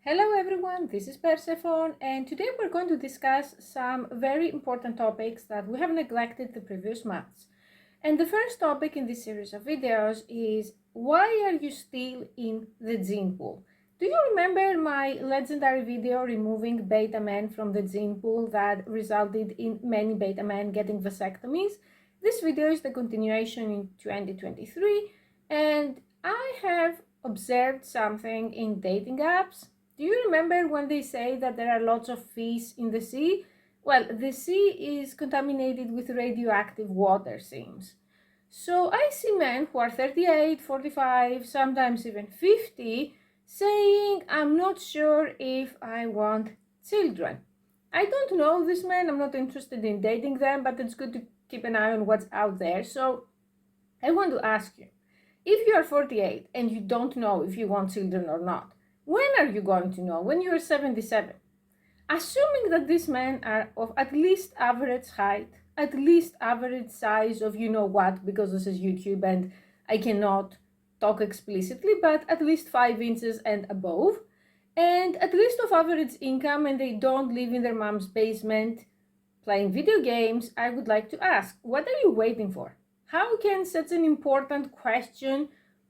Hello everyone, this is Persephone, and today we're going to discuss some very important topics that we have neglected the previous months. And the first topic in this series of videos is, why are you still in the gene pool? Do you remember my legendary video removing beta men from the gene pool that resulted in many beta men getting vasectomies? This video is the continuation in 2023, and I have observed something in dating apps. Do you remember when they say that there are lots of fish in the sea? Well, the sea is contaminated with radioactive water, seems. So I see men who are 38, 45, sometimes even 50, saying, I'm not sure if I want children. I don't know these men, I'm not interested in dating them, but it's good to keep an eye on what's out there. So I want to ask you, if you are 48 and you don't know if you want children or not, when are you going to know? When you are 77? Assuming that these men are of at least average height, at least average size of you know what, because this is YouTube and I cannot talk explicitly, but at least 5 inches and above, and at least of average income, and they don't live in their mom's basement playing video games, I would like to ask, what are you waiting for? How can such an important question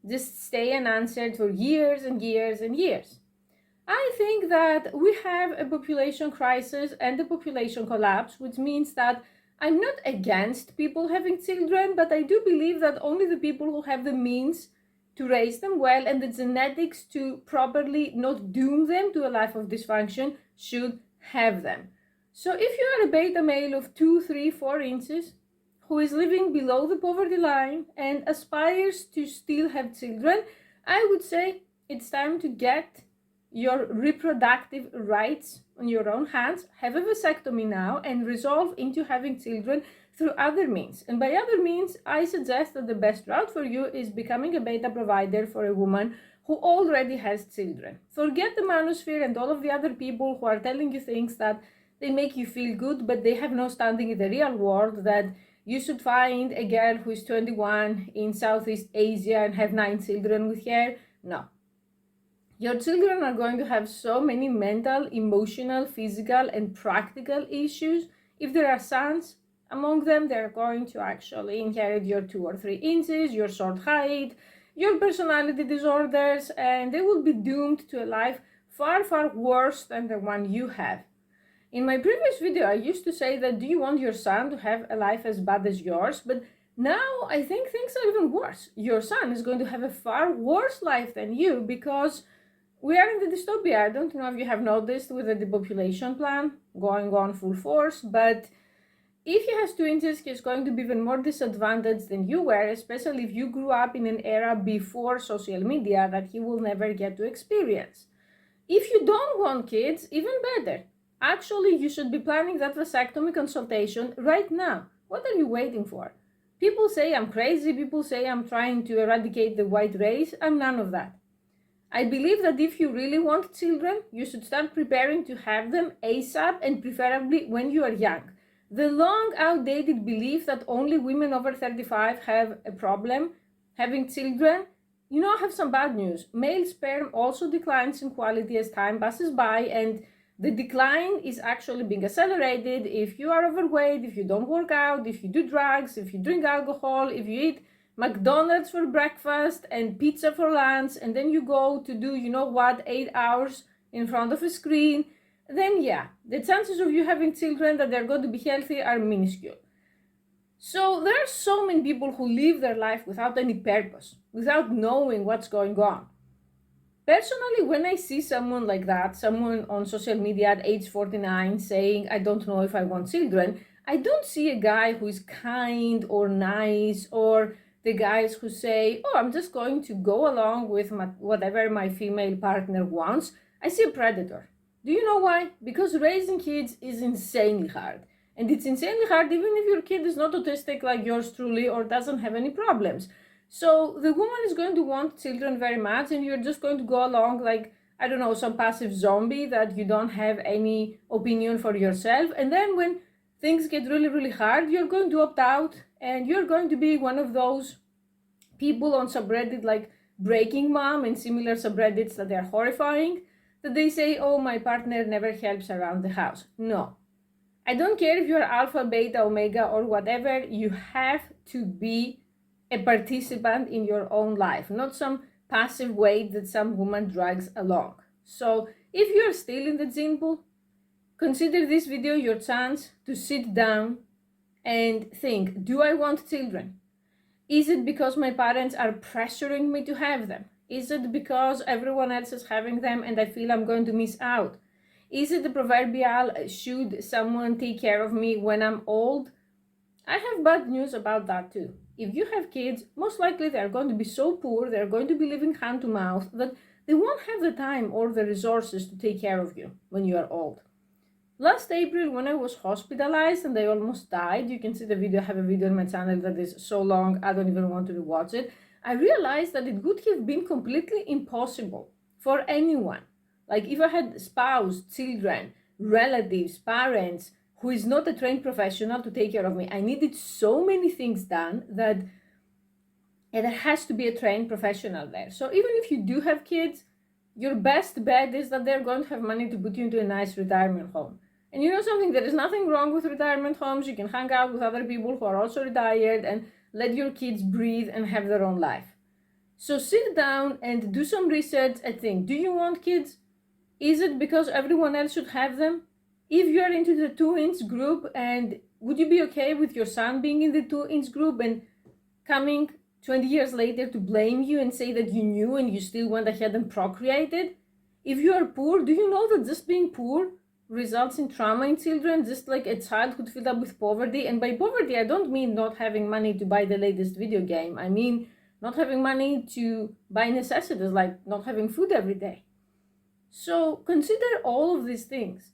just stay unanswered for years and years and years? I think that we have a population crisis and a population collapse, which means that I'm not against people having children, but I do believe that only the people who have the means to raise them well and the genetics to properly not doom them to a life of dysfunction should have them. So if you are a beta male of 2, 3, 4 inches who is living below the poverty line and aspires to still have children, I would say it's time to get your reproductive rights on your own hands, have a vasectomy now, and resolve into having children through other means. And by other means, I suggest that the best route for you is becoming a beta provider for a woman who already has children. Forget the manosphere and all of the other people who are telling you things that they make you feel good, but they have no standing in the real world, that you should find a girl who is 21 in Southeast Asia and have 9 children with her. No. Your children are going to have so many mental, emotional, physical, and practical issues. If there are sons among them, they're going to actually inherit your 2 or 3 inches, your short height, your personality disorders, and they will be doomed to a life far, far worse than the one you have. In my previous video, I used to say that, do you want your son to have a life as bad as yours? But now I think things are even worse. Your son is going to have a far worse life than you, because we are in the dystopia. I don't know if you have noticed with the depopulation plan going on full force, but if he has 2 inches, he's going to be even more disadvantaged than you were, especially if you grew up in an era before social media that he will never get to experience. If you don't want kids, even better. Actually, you should be planning that vasectomy consultation right now. What are you waiting for? People say I'm crazy, people say I'm trying to eradicate the white race. I'm none of that. I believe that if you really want children, you should start preparing to have them ASAP, and preferably when you are young. The long outdated belief that only women over 35 have a problem having children, I have some bad news. Male sperm also declines in quality as time passes by, and the decline is actually being accelerated if you are overweight, if you don't work out, if you do drugs, if you drink alcohol, if you eat McDonald's for breakfast and pizza for lunch, and then you go to do 8 hours in front of a screen, then yeah, the chances of you having children that they're going to be healthy are minuscule. So there are so many people who live their life without any purpose, without knowing what's going on. Personally, when I see someone like that, someone on social media at age 49 saying, I don't know if I want children, I don't see a guy who is kind or nice, or the guys who say, oh, I'm just going to go along with whatever my female partner wants. I see a predator. Do you know why? Because raising kids is insanely hard. And it's insanely hard even if your kid is not autistic like yours truly or doesn't have any problems. So the woman is going to want children very much, and you're just going to go along like, I don't know, some passive zombie that you don't have any opinion for yourself. And then when things get really, really hard, you're going to opt out, and you're going to be one of those people on subreddit like Breaking Mom and similar subreddits that they're horrifying, that they say, oh, my partner never helps around the house. No. I don't care if you're alpha, beta, omega, or whatever, you have to be a participant in your own life, not some passive weight that some woman drags along. So if you're still in the gene pool, consider this video your chance to sit down and think, do I want children? Is it because my parents are pressuring me to have them? Is it because everyone else is having them and I feel I'm going to miss out? Is it the proverbial, should someone take care of me when I'm old? I have bad news about that too. If you have kids, most likely they're going to be so poor, they're going to be living hand to mouth, that they won't have the time or the resources to take care of you when you are old. Last April, when I was hospitalized and I almost died, you can see the video, I have a video on my channel that is so long, I don't even want to rewatch it. I realized that it would have been completely impossible for anyone. Like if I had spouse, children, relatives, parents, who is not a trained professional to take care of me, I needed so many things done that there has to be a trained professional there. So even if you do have kids, your best bet is that they're going to have money to put you into a nice retirement home. And you know something, there is nothing wrong with retirement homes. You can hang out with other people who are also retired and let your kids breathe and have their own life. So sit down and do some research and think, do you want kids? Is it because everyone else should have them? If you are into the 2-inch group, and would you be okay with your son being in the 2-inch group and coming 20 years later to blame you and say that you knew and you still went ahead and procreated? If you are poor, do you know that just being poor results in trauma in children, just like a childhood filled up with poverty? And by poverty, I don't mean not having money to buy the latest video game. I mean not having money to buy necessities, like not having food every day. So consider all of these things.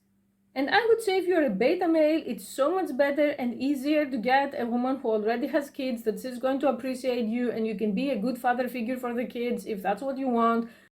And I would say if you're a beta male, it's so much better and easier to get a woman who already has kids that is going to appreciate you, and you can be a good father figure for the kids if that's what you want.